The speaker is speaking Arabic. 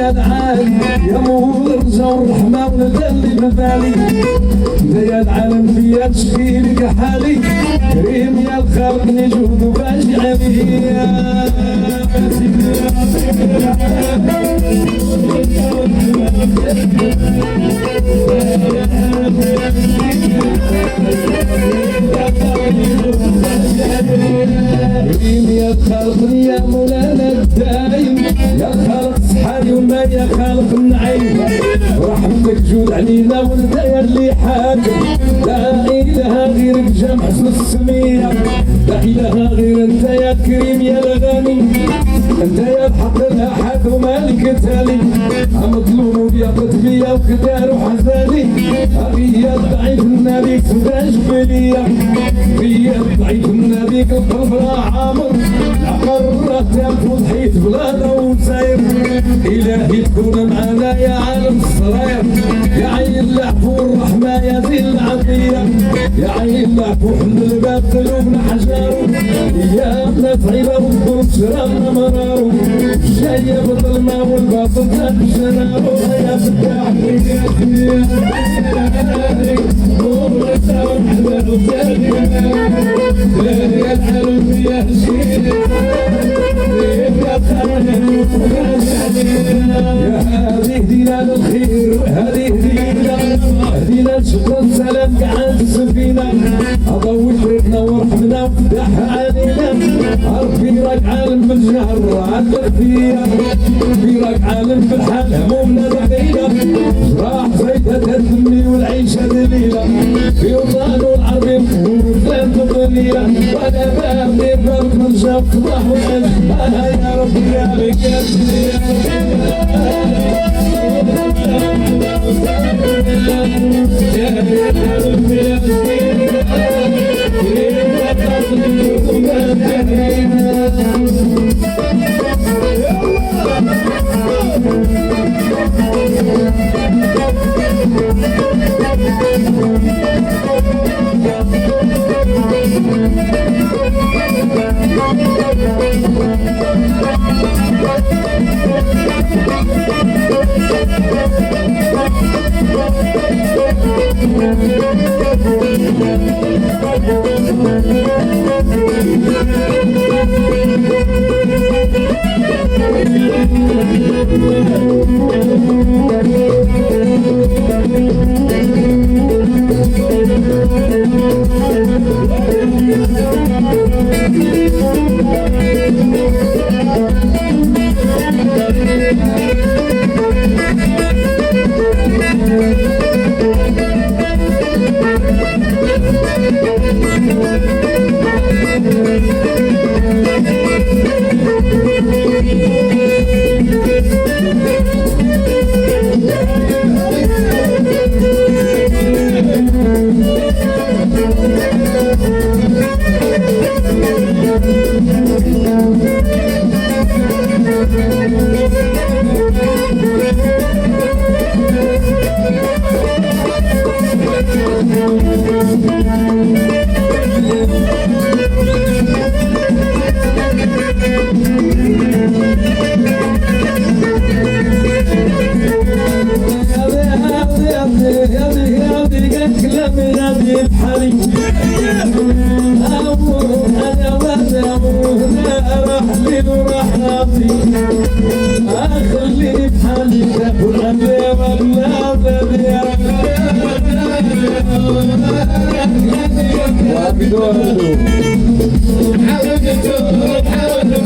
يا العالم يا مول الرجا والرحمة ونتلي ببالي يا العالم فيا تشكي لك حالي كريم يا الخلق نجود باش عليا كريم يا الخلق يا مولانا الدايم يا خالق صحاري وما يا خالق النعيم رحمتك جود علينا وانت يا اللي حاكم لا اله غيرك جمع اسم السمية لا اله غير انت يا كريم يا الغني انت يا الحق الاحد ومالك تالي مظلوم يا قطبي وكدار وحزاني يا ضعيف النبي فداش بليا يا ضعيف النبي القلب راه عامر عقر تاب وضحيت بلا وساير الهي تكون معنا يا عالم الصراير يا عين العفو والرحمه يا ذي العطيه يا عين العفو حمل الباب قلوبنا حجار يا ابن طيبه والظلم شرابنا مرار جايه بالظلمه والباطل تاج شرابه يا فتاح يا العالم يا شيخ هذه دينا للخير هذه دينا لشكر سلام قعد السفينة أضوي طريقنا ورحمنا وفتح علينا ربي راك عالم بالجهر عدل فيا ربي راك عالم بالحال همومنا دقيقة راح زيتها تدمي والعيشة دليلة في وطن والعربي مفهوم وثلاث قليلة وانا بابني بابك من شاف قضاح والعلم يا ربي يا بك يا حاول